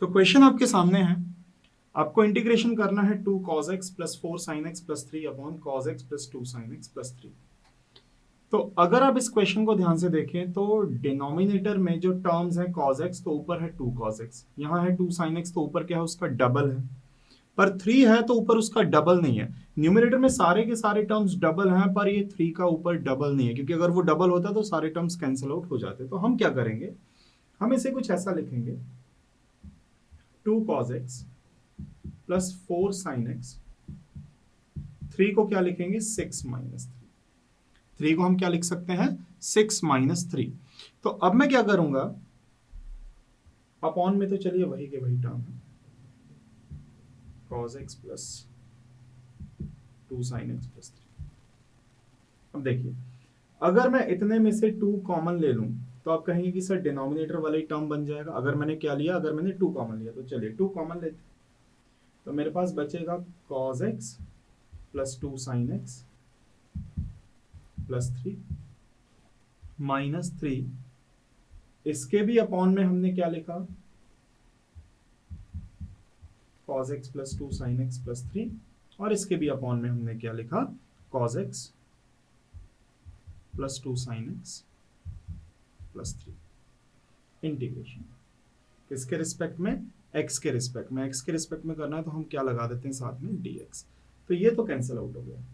तो क्वेश्चन आपके सामने है, आपको इंटीग्रेशन करना है 2 cos x plus 4 sin x plus 3 upon cos x plus 2 sin x plus 3। तो अगर आप इस क्वेश्चन को ध्यान से देखें तो डिनोमिनेटर में जो टर्म्स है cos x तो ऊपर है 2 cos x, यहाँ है 2 sin x तो ऊपर क्या है उसका डबल है, पर 3 है तो ऊपर उसका डबल नहीं है। न्यूमरेटर में सारे के सारे टर्म्स डबल हैं पर ये 3 का ऊपर डबल नहीं है, क्योंकि अगर वो डबल होता तो सारे टर्म्स कैंसिल आउट हो जाते। तो हम क्या करेंगे, हम इसे कुछ ऐसा लिखेंगे 2 cos x plus 4 sin x, 3 को क्या लिखेंगे 6 माइनस 3 को हम क्या लिख सकते हैं 6 माइनस 3। तो अब मैं क्या करूंगा, अपॉन में तो चलिए वही के वही टर्म है cos x plus 2 sin x plus 3। अब देखिए, अगर मैं इतने में से 2 कॉमन ले लूं तो आप कहेंगे कि सर डिनोमिनेटर वाला ही टर्म बन जाएगा। अगर मैंने क्या लिया, अगर मैंने 2 कॉमन लिया तो चलिए 2 कॉमन लेते, तो मेरे पास बचेगा cos x plus 2 sin x plus 3 minus 3, इसके भी अपॉन में हमने क्या लिखा cos x plus 2 sin x plus 3, और इसके भी अपॉन में हमने क्या लिखा cos x plus 2 sin x plus 3। Integration किसके रिस्पेक्ट में, x के रिस्पेक्ट में। x के रिस्पेक्ट में करना है तो हम क्या लगा देते हैं साथ में dx, तो ये तो कैंसिल आउट हो गया।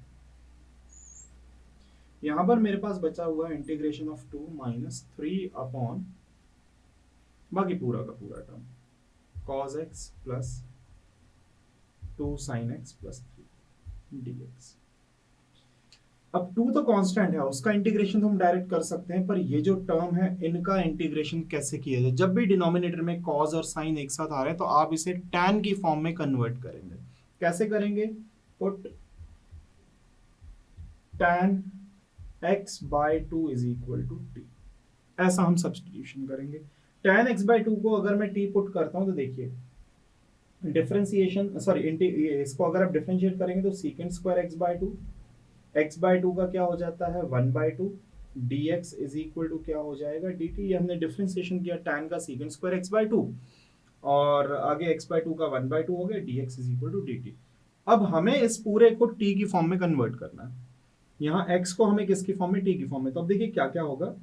यहां पर मेरे पास बचा हुआ है इंटीग्रेशन ऑफ 2 माइनस 3 अपॉन बाकी पूरा का पूरा term cos x plus 2 sin x plus 3 dx। अब 2 तो कांस्टेंट है, उसका इंटीग्रेशन तो हम डायरेक्ट कर सकते हैं, पर ये जो टर्म है इनका इंटीग्रेशन कैसे किया जाए। जब भी डिनोमिनेटर में cos और sin एक साथ आ रहे हैं तो आप इसे tan की फॉर्म में कन्वर्ट करेंगे। कैसे करेंगे, put tan x by 2 is equal to t, ऐसा हम सब्सटीट्यूशन करेंगे। tan x बाय 2 को अगर मैं t पुट करता हूं तो देखिए डिफरेंशिएशन सॉरी इसको अगर आप डिफरेंशिएट करेंगे तो secant square x by 2, x by 2 का क्या हो जाता है 1 by 2, dx is equal to क्या हो जाएगा dt। ये हमने डिफरेंशिएशन किया tan का सीकेंड स्क्वायर x बाय 2, और आगे x बाय 2 का 1 बाय 2 हो गया, dx is equal to dt। अब हमें इस पूरे को t की फॉर्म में कन्वर्ट करना है, यहाँ x को हमें किसकी फॉर्म में, t की फॉर्म में। तो अब देखिए क्या क्या होगा,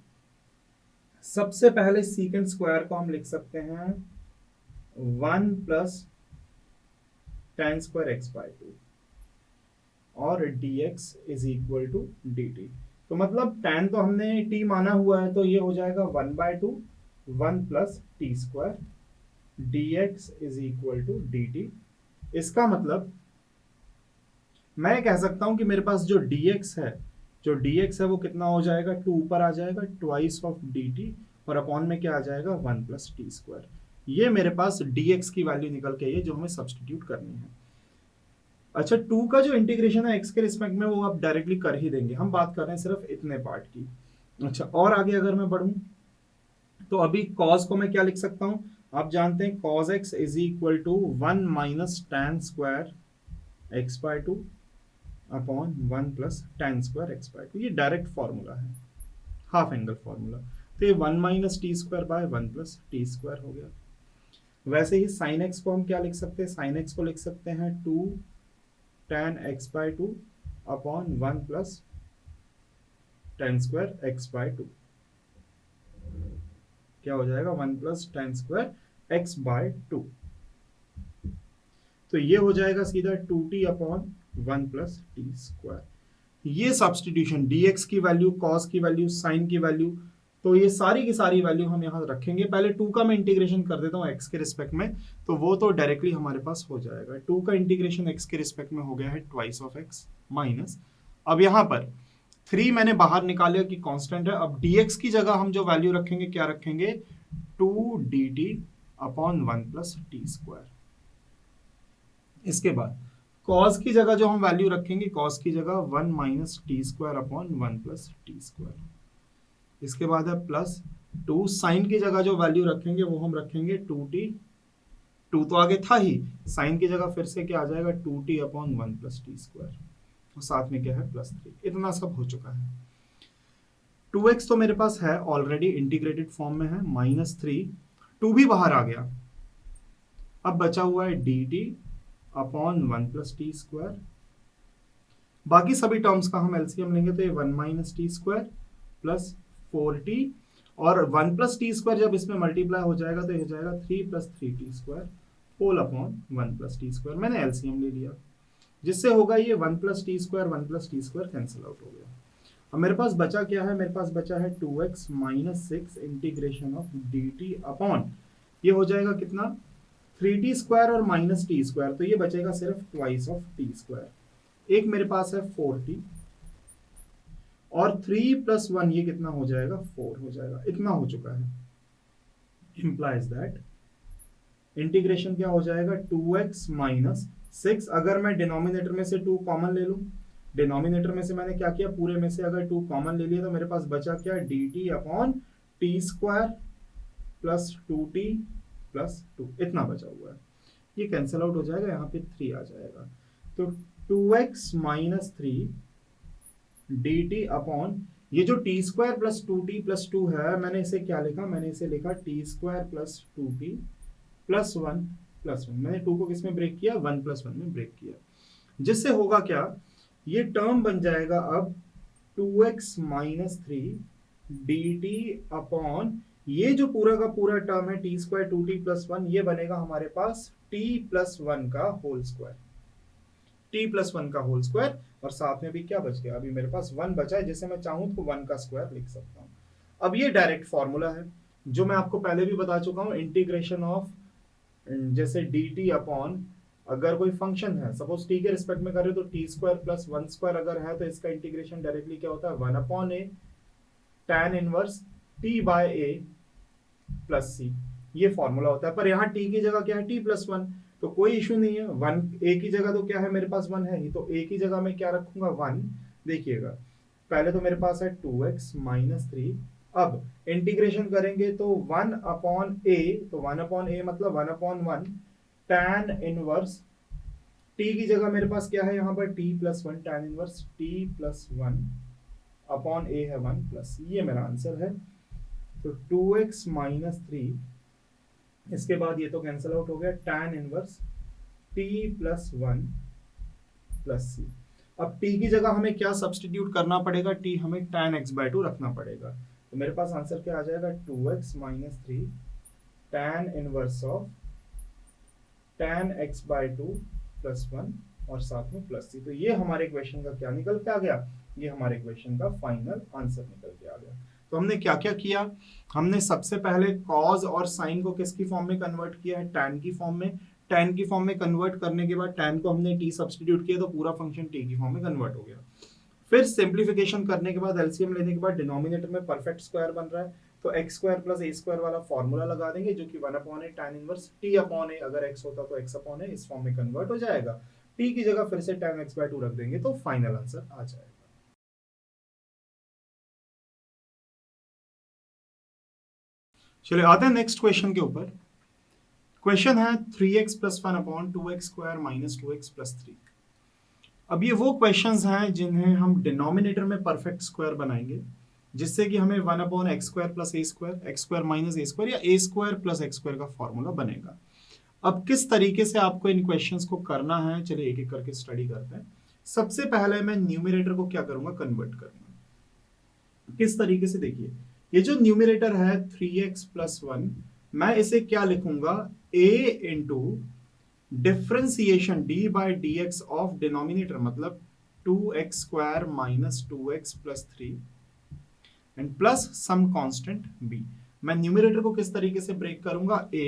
सबसे पहले सीकेंड स्क्वायर को हम लिख सकते हैं 1 plus tan square x by 2 और dx is equal to dt। तो मतलब tan तो हमने t माना हुआ है तो ये हो जाएगा 1 by 2 1 plus T square dx is equal to dt। इसका मतलब मैं कह सकता हूं कि मेरे पास जो dx है, जो dx है वो कितना हो जाएगा 2 ऊपर आ जाएगा ट्वाइस ऑफ dt, और अपॉन में क्या आ जाएगा 1 प्लस टी स्क्वायर। ये मेरे पास dx की वैल्यू निकल के आई है जो हमें सब्सटीट्यूट करनी है। अच्छा 2 का जो इंटीग्रेशन है x के रिस्पेक्ट में वो आप डायरेक्टली कर ही देंगे, हम बात कर रहे हैं सिर्फ इतने पार्ट की। अच्छा और आगे अगर मैं बढ़ूं तो अभी cos को मैं क्या लिख सकता हूं, आप जानते हैं cos x is equal to 1 minus tan square x by 2 upon 1 plus tan square x by 2। ये डायरेक्ट फॉर्मूला है, हाफ एंगल फॉर्मूला। तो ये 1 minus T square by 1 plus T square हो गया। वैसे ही sin x को हम क्या लिख सकते हैं, sin x को लिख सकते हैं 2 tan x by 2 upon 1 plus tan square x by 2, क्या हो जाएगा 1 plus tan square x by 2। तो ये हो जाएगा सीधा 2t upon 1 plus T square. ये सब्सटीट्यूशन dx की वैल्यू, cos की वैल्यू, sin की वैल्यू, तो ये सारी की सारी वैल्यू हम यहाँ रखेंगे। पहले 2 का मैं इंटीग्रेशन कर देता हूँ x के रिस्पेक्ट में, तो वो तो डायरेक्टली हमारे पास हो जाएगा। 2 का इंटीग्रेशन x के रिस्पेक्ट में हो गया है ट्वाइस ऑफ x माइनस, अब यहाँ पर 3 मैंने बाहर निकाला कि कांस्टेंट है। अब dx की जगह हम जो वैल्यू रखेंगे क्या रखेंगे 2 dt upon 1 plus T square. इसके बाद cos की जगह जो हम वैल्यू रखेंगे, cos की जगह 1 minus T square upon 1 plus T square. इसके बाद है प्लस 2, साइन की जगह जो वैल्यू रखेंगे वो हम रखेंगे 2t, 2 तो आगे था ही, साइन की जगह फिर से क्या आ जाएगा 2t upon 1 plus T square, और साथ में क्या है प्लस 3। इतना सब हो चुका है। 2x तो मेरे पास है ऑलरेडी इंटीग्रेटेड फॉर्म में है, माइनस 3, 2 भी बाहर आ गया, अब बचा हुआ है dt upon 1 plus T square. बाकी सभी टर्म्स का हम एलसीएम लेंगे तो ये 1 minus T square plus 4t, और 1 प्लस टी स्क्वायर जब इसमें मल्टीप्लाई हो जाएगा तो ये हो जाएगा 3 plus 3t square whole upon 1 plus T square. मैंने एलसीएम ले लिया, जिससे होगा ये 1 plus T square 1 plus T square cancel out हो गया। अब मेरे पास बचा क्या है, मेरे पास बचा है 2x minus 6 integration of dt upon, ये हो जाएगा कितना 3t स्क्वायर और माइनस टी स्क्वायर, तो ये बचेगा सिर्फ ट्वाइस ऑफ टी स्क्वायर। एक मेरे पास है 4t और 3 प्लस 1 ये कितना हो जाएगा 4 हो जाएगा, इतना हो चुका है। इंप्लाइज दैट इंटीग्रेशन क्या हो जाएगा 2x माइनस 6, अगर मैं डिनोमिनेटर में से 2 कॉमन ले लूं, डिनोमिनेटर में से मैंने क्या किया पूरे में से अगर 2 कॉमन ले लिया तो मेरे पास बचा क्या dt upon T square plus 2t plus 2, इतना बचा हुआ है। ये कैंसिल आउट हो जाएगा, यहाँ पे 3 आ जाएगा, तो 2x माइनस 3 dt अपॉन ये जो T square plus 2t plus 2 है, मैंने इसे क्या लिखा, मैंने इसे लिखा T square plus 2t plus 1 plus 1। मैंने 2 को किसमें ब्रेक किया 1 प्लस 1 में ब्रेक किया, जिससे होगा क्या, ये टर्म बन जाएगा अब 2x माइनस 3 dt अपॉन ये जो पूरा का पूरा टर्म है टी स्क्वायर 2t प्लस 1, ये बनेगा हमारे पास t प्लस 1 का होल स्क्वायर, t प्लस 1 का होल स्क्वायर, और साथ में भी क्या बच गया, अभी मेरे पास 1 बचा है, जिसे मैं चाहूं तो 1 का स्क्वायर लिख सकता हूं। अब ये डायरेक्ट फॉर्मूला है जो मैं आपको पहले भी बता चुका हूं, इंटीग्रेशन ऑफ जैसे dt अपॉन अगर कोई फंक्शन है सपोज t के रिस्पेक्ट में कर रहे हो तो टी स्क्वायर प्लस 1 स्क्वायर अगर है तो इसका इंटीग्रेशन डायरेक्टली क्या होता है 1 upon A tan inverse t by a plus c, ये फॉर्मूला होता है। पर यहाँ t की जगह क्या है t प्लस 1, तो कोई इशू नहीं है, 1 a की जगह तो क्या है मेरे पास 1 है ही, तो a की जगह मैं क्या रखूंगा 1। देखिएगा पहले तो मेरे पास है 2x माइनस 3, अब इंटीग्रेशन करेंगे तो 1 अपॉन a, तो 1 अपॉन a मतलब 1 अपॉन 1 tan इनवर्स t की जगह मेरे पास क्या है यहाँ पर t plus 1 tan inverse t plus 1 upon a है 1 प्लस, ये मेरा आंसर है। तो 2x माइनस 3, इसके बाद ये तो कैंसिल आउट हो गया, tan inverse t plus 1 plus c। अब t की जगह हमें क्या सब्स्टिट्यूट करना पड़ेगा, t हमें tan x बाय 2 रखना पड़ेगा, तो मेरे पास आंसर क्या आ जाएगा 2x minus 3 tan inverse of tan x by 2 plus 1 और साथ में प्लस c। तो ये हमारे क्वेश्चन का क्या निकल के आ गया, ये हमारे क्वेश्चन का फाइनल आंसर निकल के आ गया। तो हमने क्या क्या किया, हमने सबसे पहले कॉज और साइन को किसकी फॉर्म में कन्वर्ट किया है tan की फॉर्म में, tan की फॉर्म में कन्वर्ट करने के बाद tan को हमने t सब्स्टिट्यूट किया तो पूरा फंक्शन t की फॉर्म में कन्वर्ट हो गया। फिर सिंप्लीफिकेशन करने के बाद एलसीएम लेने के बाद डिनोमिनेटर में परफेक्ट स्क्वायर बन रहा है, तो x square plus a square वाला फॉर्मूला लगा देंगे जो कि 1 upon A tan inverse t upon ए, अगर x होता तो x अपॉन ए इस फॉर्म में कन्वर्ट हो जाएगा, t की जगह फिर से tan x बाय 2 रख देंगे तो फाइनल आंसर आ जाएगा। चलिए आते हैं नेक्स्ट क्वेश्चन के ऊपर। क्वेश्चन है 3x plus 1 upon 2x square minus 2x plus 3। अब ये वो क्वेश्चंस हैं जिन्हें हम डिनोमिनेटर में परफेक्ट स्क्वायर बनाएंगे, जिससे कि हमें 1 upon x square plus a square, x square minus A square या ए स्क्वायर प्लस एक्स स्क्वायर का फॉर्मूला बनेगा। अब किस तरीके से आपको इन क्वेश्चंस को करना है, चलिए एक एक करके स्टडी करते हैं। सबसे पहले मैं न्यूमरेटर को क्या करूंगा, कन्वर्ट करूंगा। किस तरीके से, देखिए ये जो न्यूमरेटर है 3x प्लस 1, मैं इसे क्या लिखूंगा a into differentiation d by dx of denominator, मतलब 2x square minus 2x plus 3 and plus some constant b। मैं न्यूमरेटर को किस तरीके से ब्रेक करूंगा, a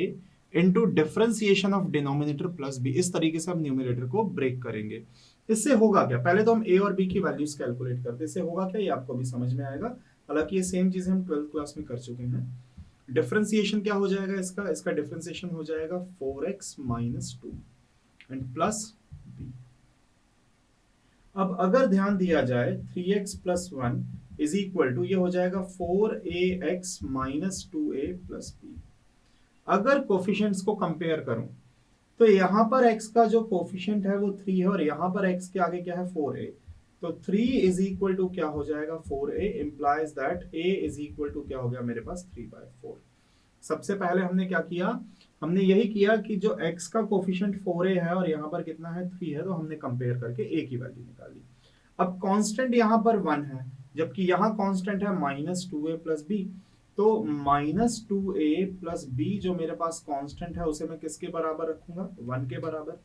into differentiation of denominator plus b, इस तरीके से हम न्यूमरेटर को ब्रेक करेंगे। इससे होगा क्या, पहले तो हम a और b की वैल्यूज कैलकुलेट करते हैं, इससे होगा क्या ये आपको भी समझ में आएगा, हालांकि ये सेम चीजें हम 12th क्लास में कर चुके हैं। डिफरेंशिएशन क्या हो जाएगा इसका डिफरेंशिएशन हो जाएगा 4x minus 2 and plus b। अब अगर ध्यान दिया जाए 3x plus 1 is equal to, ये हो जाएगा 4ax minus 2a plus b। अगर कोफिशिएंट्स को कंपेयर करूं तो यहां पर x का जो कोफिशिएंट है वो 3 है और यहां पर x के आगे क्या है 4a, तो 3 इज इक्वल टू क्या हो जाएगा 4a, implies that a is equal to क्या हो गया मेरे पास 3/4। सबसे पहले हमने क्या किया, हमने यही किया कि जो x का कोफिशिएंट 4a है और यहाँ पर कितना है 3 है, तो हमने कंपेयर करके a की वैल्यू निकाली। अब कांस्टेंट यहाँ पर 1 है, जबकि यहाँ कांस्टेंट है -2a प्लस बी, तो -2a प्लस बी जो मेरे पास कांस्टेंट है उसे मैं किसके बराबर रखूंगा, 1 के बराबर।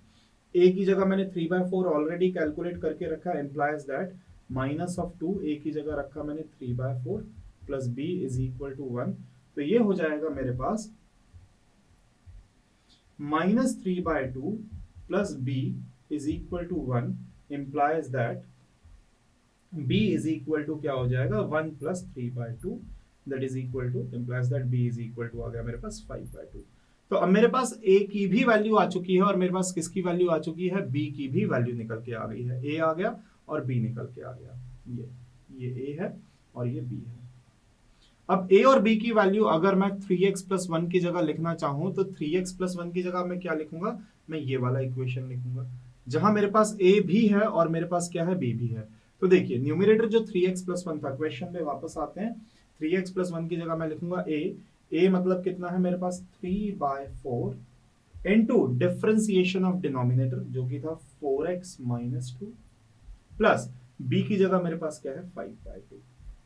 a की जगह मैंने 3/4 ऑलरेडी कैलकुलेट करके रखा, एम्प्लाइज दैट -2 a की जगह रखा मैंने 3/4 plus b is equal to 1, तो ये हो जाएगा मेरे पास -3/2 plus b is equal to 1, implies that b is equal to क्या हो जाएगा 1 plus 3/2, that is equal to, implies that b is equal to आ गया मेरे पास 5/2। तो अब मेरे पास a की भी वैल्यू आ चुकी है और मेरे पास किसकी वैल्यू आ चुकी है, b की भी वैल्यू निकल के आ गई है। a आ गया और b निकल के आ गया, ये a है और ये b है। अब a और b की वैल्यू अगर मैं 3x प्लस 1 की जगह लिखना चाहूं तो 3x प्लस 1 की जगह मैं क्या लिखूंगा, मैं ये वाला इक्वेशन लिखूंगा जहां मेरे पास a भी है और मेरे पास क्या है, b भी है। तो देखिए न्यूमरेटर जो 3x प्लस 1 था, क्वेश्चन में वापस आते हैं, 3x प्लस 1 की जगह मैं लिखूंगा a मतलब कितना है मेरे पास 3/4 इनटू डिफरेंशिएशन ऑफ डिनोमिनेटर जो कि था 4x माइनस 2 प्लस b की जगह मेरे पास क्या है 5/2,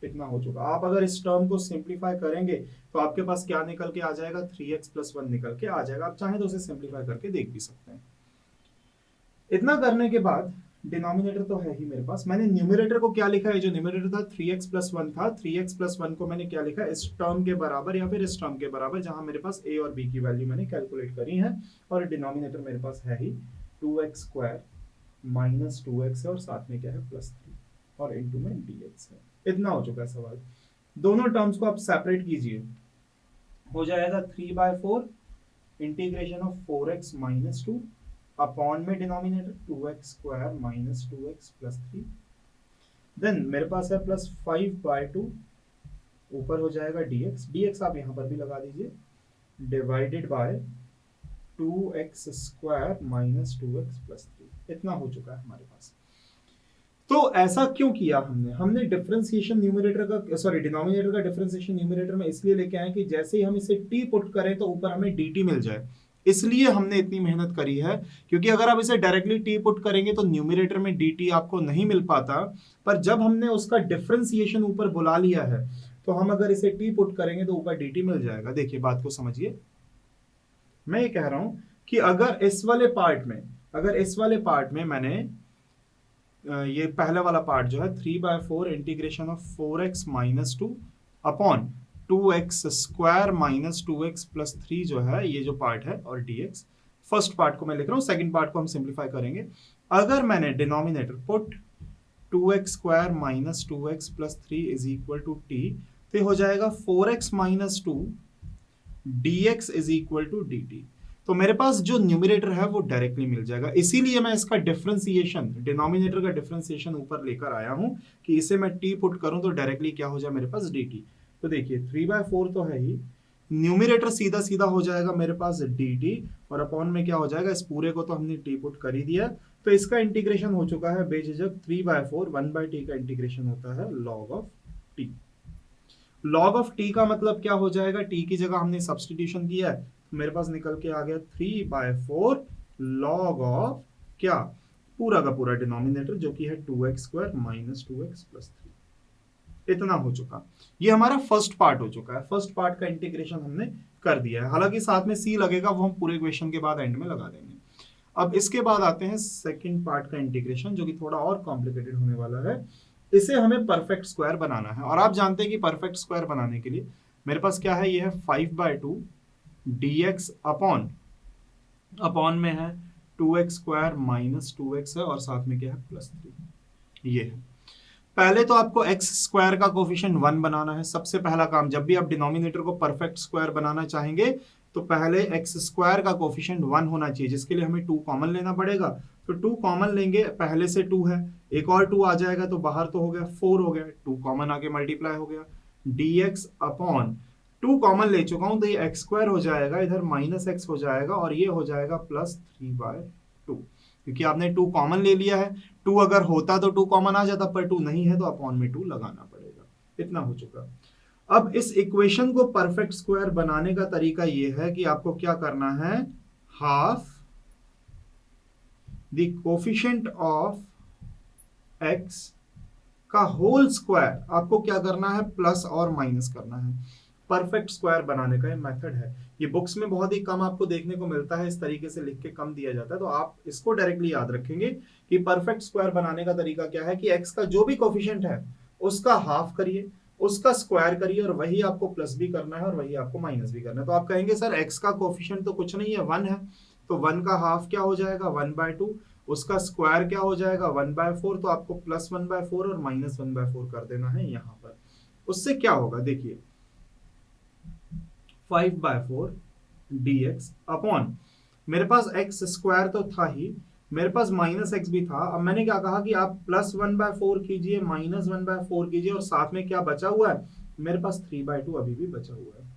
इतना हो चुका। आप अगर इस टर्म को सिंप्लीफाई करेंगे तो आपके पास क्या निकल के आ जाएगा, 3x प्लस 1 निकल के आ जाएगा। आप चाहें तो उसे सिंप्लीफाई करके देख भी सकते हैं। इतना करने के बाद डिनोमिनेटर तो है ही मेरे पास, मैंने न्यूमरेटर को क्या लिखा है, जो न्यूमरेटर था 3x प्लस 1 था, 3x प्लस 1 को मैंने क्या लिखा, इस टर्म के बराबर या फिर इस टर्म के बराबर जहां मेरे पास a और b की वैल्यू मैंने कैलकुलेट करी है, और डिनोमिनेटर मेरे पास है ही 2x स्क्वायर माइनस 2x है और साथ में क्या है प्लस 3 और इनटू में dx है। इतना हो चुका है सवाल। दोनों टर्म्स को आप सेपरेट कीजिए, हो जाएगा 3/4 integration of 4x minus 2 upon में denominator 2x square minus 2x plus 3, then मेरे पास है प्लस 5/2, ऊपर हो जाएगा dx आप यहां पर भी लगा दीजिए, divided by 2x square minus 2x plus 3। इतना हो चुका है हमारे पास। तो ऐसा क्यों किया हमने डिफरेंशिएशन न्यूमरेटर का, सॉरी डिनोमिनेटर का डिफरेंशिएशन न्यूमरेटर में इसलिए लेके आए कि जैसे ही हम इसे t पुट करें तो ऊपर हमें dt मिल जाए, इसलिए हमने इतनी मेहनत करी है। क्योंकि अगर आप इसे डायरेक्टली t पुट करेंगे तो न्यूमरेटर में dt आपको नहीं मिल पाता, पर जब हमने उसका डिफरेंशिएशन ऊपर बुला लिया है तो हम अगर इसे t पुट करेंगे तो ऊपर dt मिल जाएगा। देखिए बात को समझिए, मैं ये कह रहा हूं कि अगर इस वाले पार्ट में मैंने ये पहला वाला पार्ट जो है 3/4 integration of 4x minus 2 upon 2x square minus 2x plus 3 जो है ये जो पार्ट है, और dx, फर्स्ट पार्ट को मैं लिख रहा हूं, सेकंड पार्ट को हम सिंप्लीफाई करेंगे। अगर मैंने denominator put 2x square minus 2x plus 3 is equal to t, तो हो जाएगा 4x minus 2 dx is equal to dt। तो मेरे पास जो न्यूमरेटर है वो डायरेक्टली मिल जाएगा, इसीलिए मैं इसका डिफरेंशिएशन, डिनोमिनेटर का डिफरेंशिएशन ऊपर लेकर आया हूं कि इसे मैं t पुट करूं तो डायरेक्टली क्या हो जाए मेरे पास dt। तो देखिए 3/4 तो है ही, न्यूमरेटर सीधा सीधा हो जाएगा मेरे पास dt, और अपॉन में क्या हो जाएगा, इस पूरे को तो हमने t पुट कर ही दिया, तो इसका इंटीग्रेशन हो चुका है बेझिझक 3/4 1/t का इंटीग्रेशन होता है log of t। log of t का मतलब क्या हो जाएगा, t की जगह हमने सब्स्टिट्यूशन किया है, मेरे पास निकल के आ गया 3/4 log ऑफ क्या, पूरा का पूरा डिनोमिनेटर जो कि है 2x square minus 2x plus 3। इतना हो चुका, ये हमारा फर्स्ट पार्ट हो चुका है। फर्स्ट पार्ट का इंटीग्रेशन हमने कर दिया है, हालांकि साथ में c लगेगा, वो हम पूरे क्वेश्चन के बाद एंड में लगा देंगे। अब इसके बाद आते हैं सेकेंड पार्ट का इंटीग्रेशन, जो कि थोड़ा और कॉम्प्लिकेटेड होने वाला है। इसे हमें परफेक्ट स्क्वायर बनाना है, और आप जानते हैं कि परफेक्ट स्क्वायर बनाने के लिए मेरे पास क्या है, ये है 5/2 dx अपॉन में है 2x स्क्वायर माइनस 2x है और साथ में क्या है प्लस 3। ये है, पहले तो आपको x स्क्वायर का कोफिशिएंट 1 बनाना है। सबसे पहला काम, जब भी आप डिनोमिनेटर को परफेक्ट स्क्वायर बनाना चाहेंगे तो पहले x स्क्वायर का कोफिशिएंट 1 होना चाहिए, जिसके लिए हमें 2 कॉमन लेना पड़ेगा। तो 2 कॉमन लेंगे, पहले से 2 है, एक और 2 आ जाएगा तो बाहर तो हो गया 4 हो गया, 2 कॉमन आके मल्टीप्लाई हो गया, dx अपॉन 2 कॉमन ले चुका हूं तो ये x स्क्वायर हो जाएगा, इधर माइनस x हो जाएगा और ये हो जाएगा प्लस 3/2, क्योंकि आपने 2 कॉमन ले लिया है। 2 अगर होता तो 2 कॉमन आ जाता, पर 2 नहीं है तो अपॉन में 2 लगाना पड़ेगा। इतना हो चुका। अब इस इक्वेशन को परफेक्ट स्क्वायर बनाने का तरीका ये है कि आपको क्या करना है, half the coefficient of x का होल स्क्वायर आपको क्या करना है, प्लस और माइनस करना है। परफेक्ट स्क्वायर बनाने का ये मेथड है। ये बुक्स में बहुत ही कम आपको देखने को मिलता है, इस तरीके से लिख के कम दिया जाता है, तो आप इसको डायरेक्टली याद रखेंगे कि परफेक्ट स्क्वायर बनाने का तरीका क्या है कि एक्स का जो भी कोफिशिएंट है उसका हाफ करिए, उसका स्क्वायर करिए, और वही आपको प्लस भी करना है और वही आपको माइनस भी करना है। तो आप कहेंगे सर एक्स का कोफिशिएंट तो कुछ नहीं है, 1 है, तो 1 का हाफ क्या हो जाएगा, 1/2, उसका स्क्वायर क्या हो जाएगा 1/4, तो आपको प्लस 1/4 और माइनस 1/4 कर देना है यहां पर। उससे क्या होगा देखिए, 5/4 dx अपॉन, मेरे पास एक्स स्क्वायर तो था ही, मेरे पास माइनस एक्स भी था। अब मैंने क्या कहा कि आप प्लस 1/4 कीजिए, माइनस 1/4 कीजिए, और साथ में क्या बचा हुआ है, मेरे पास 3/2 अभी भी बचा हुआ है।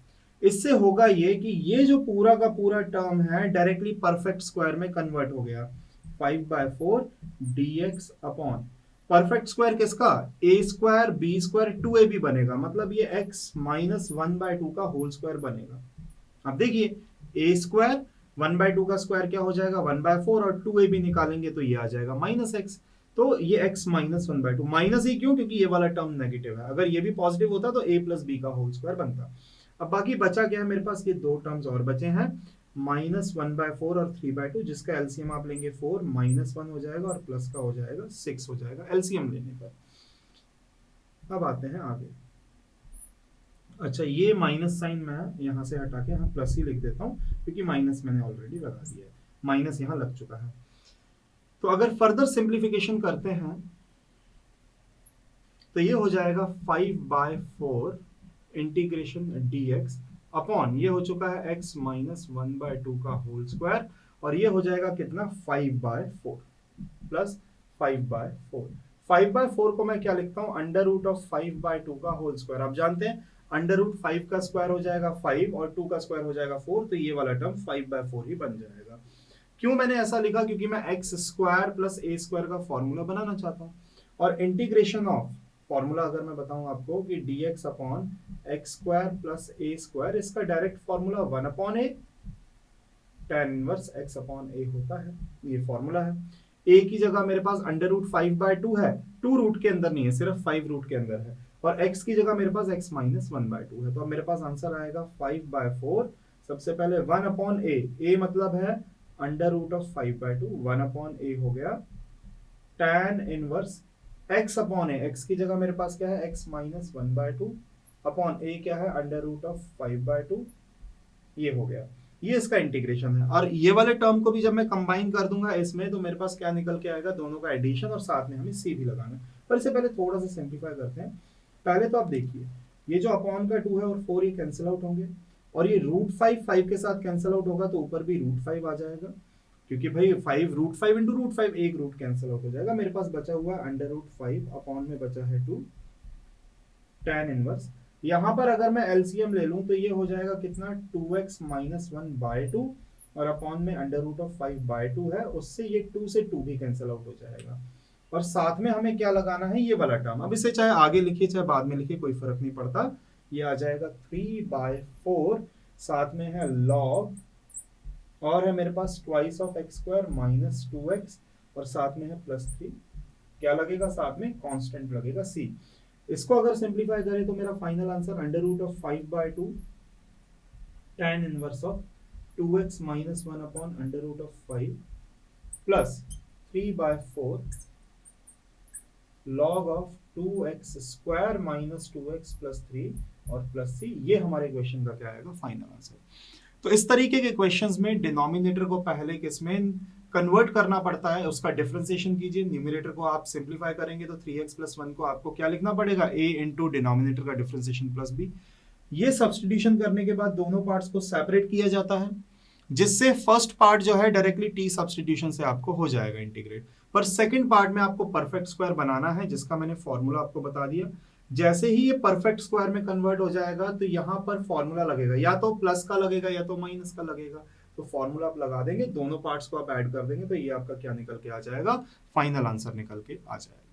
इससे होगा ये कि ये जो पूरा का पूरा टर्म है डायरेक्टली परफेक्ट स्क्वायर में कन्वर्ट हो गया। 5/4 dx अपॉन परफेक्ट स्क्वायर किसका, ए स्क्वायर बी स्क्वायर 2ab बनेगा, मतलब ये x माइनस 1/2 का होल स्क्वायर बनेगा। अब देखिए ए स्क्वायर 1/2 का स्क्वायर क्या हो जाएगा 1/4, और 2ab निकालेंगे तो ये आ जाएगा माइनस एक्स। तो ये x माइनस 1/2, माइनस ही क्यों, क्योंकि ये वाला टर्म नेगेटिव है, अगर ये भी पॉजिटिव होता तो a प्लस बी का होल स्क्वायर बनता। अब बाकी बचा क्या है मेरे पास, ये दो टर्म्स और बचे हैं, माइनस 1/4 और 3/2, जिसका एलसीएम आप लेंगे 4, माइनस 1 हो जाएगा और प्लस का हो जाएगा 6 हो जाएगा एलसीएम लेने पर। अब आते हैं आगे। अच्छा, ये माइनस साइन मैं यहां से हटा के यहाँ प्लस ही लिख देता हूं, क्योंकि माइनस मैंने ऑलरेडी लगा दिया है, माइनस यहां लग चुका है। तो अगर फर्दर सिंप्लीफिकेशन करते हैं तो ये हो जाएगा 5/4 इंटीग्रेशन dx अपॉन, ये हो चुका है x माइनस 1/2 का होल स्क्वायर, और ये हो जाएगा कितना 5/4 प्लस 5/4। 5/4 को मैं क्या लिखता हूं, अंडर रूट ऑफ 5/2 का होल स्क्वायर। आप जानते हैं अंडर रूट 5 का स्क्वायर हो जाएगा 5 और 2 का स्क्वायर हो जाएगा 4, तो ये वाला टर्म 5/4 ही बन जाएगा। क्यों मैंने ऐसा लिखा, क्योंकि मैं x square plus a square का फॉर्मूला बनाना चाहता हूं, और इंटीग्रेशन ऑफ फॉर्मूला अगर मैं बताऊं आपको कि dx upon x square plus a square, इसका direct formula 1/a tan inverse x upon a होता है, ये फॉर्मूला है। a की जगह मेरे पास अंडर रूट 5/2 है, 2 रूट के अंदर नहीं है, सिर्फ 5 रूट के अंदर है, और x की जगह मेरे पास x माइनस 1/2 है, तो अब मेरे पास आंसर आएगा 5/4। सबसे पहले 1/a, मतलब है अंडर रूट ऑफ 5/2, 1/a हो गया tan inverse x upon a, x की जगह मेरे पास क्या है x माइनस 1/2 अपॉन a क्या है अंडर रूट ऑफ 5/2, ये हो गया। ये इसका इंटीग्रेशन है, और ये वाले टर्म को भी जब मैं कंबाइन कर दूंगा इसमें, तो मेरे पास क्या निकल के आएगा, दोनों का एडिशन, और साथ में हमें सी भी लगाना है। पर इससे पहले थोड़ा सा सिंप्लीफाई करते हैं। पहले तो आप देखिए, ये जो अपॉन का 2 है और 4 ये कैंसिल आउट होंगे, और ये √5 के साथ कैंसिल आउट होगा, तो ऊपर भी √5 आ जाएगा, क्योंकि भाई 5 √5 इंटू √5, एक रूट कैंसिल आउट हो जाएगा। मेरे पास बचा हुआ अंडर रूट 5 अपॉन में बचा है 2 tan इनवर्स। यहां पर अगर मैं एलसीएम ले लूं तो ये हो जाएगा कितना 2x माइनस 1/2, और अपॉन में अंडर रूट ऑफ 5/2 है, उससे ये 2 से 2 भी कैंसिल आउट हो जाएगा, और साथ में हमें क्या लगाना है, ये वाला टर्म। अब इसे चाहे आगे लिखिए चाहे बाद में लिखिए, कोई फर्क नहीं पड़ता, ये आ जाएगा 3/4, साथ में है लॉग, और है मेरे पास twice of x square minus 2x, और साथ में है +3, क्या लगेगा साथ में, कांस्टेंट लगेगा c। इसको अगर सिंप्लीफाई करें तो मेरा final answer under root of 5/2 tan inverse of 2x minus 1 upon under root of 5 plus 3/4 log of 2x square minus 2x plus 3 और प्लस c, ये हमारे क्वेश्चन का क्या आएगा फाइनल आंसर। तो इस तरीके के क्वेश्चंस में डिनोमिनेटर को पहले किसमें कन्वर्ट करना पड़ता है, उसका डिफरेंशिएशन कीजिए, न्यूमरेटर को आप सिंप्लीफाई करेंगे तो 3x प्लस 1 को आपको क्या लिखना पड़ेगा, a इंटू डिनोमिनेटर का डिफरेंशिएशन प्लस b। ये सब्स्टिट्यूशन करने के बाद दोनों पार्ट्स को सेपरेट किया जाता है, जिससे फर्स्ट पार्ट जो है डायरेक्टली टी सब्स्टिट्यूशन से आपको हो जाएगा इंटीग्रेट, पर सेकंड पार्ट में आपको परफेक्ट स्क्वायर बनाना है, जिसका मैंने फॉर्मूला आपको बता दिया। जैसे ही ये परफेक्ट स्क्वायर में कन्वर्ट हो जाएगा तो यहां पर फॉर्मूला लगेगा, या तो प्लस का लगेगा या तो माइनस का लगेगा, तो फॉर्मूला आप लगा देंगे, दोनों पार्ट्स को आप ऐड कर देंगे, तो ये आपका क्या निकल के आ जाएगा, फाइनल आंसर निकल के आ जाएगा।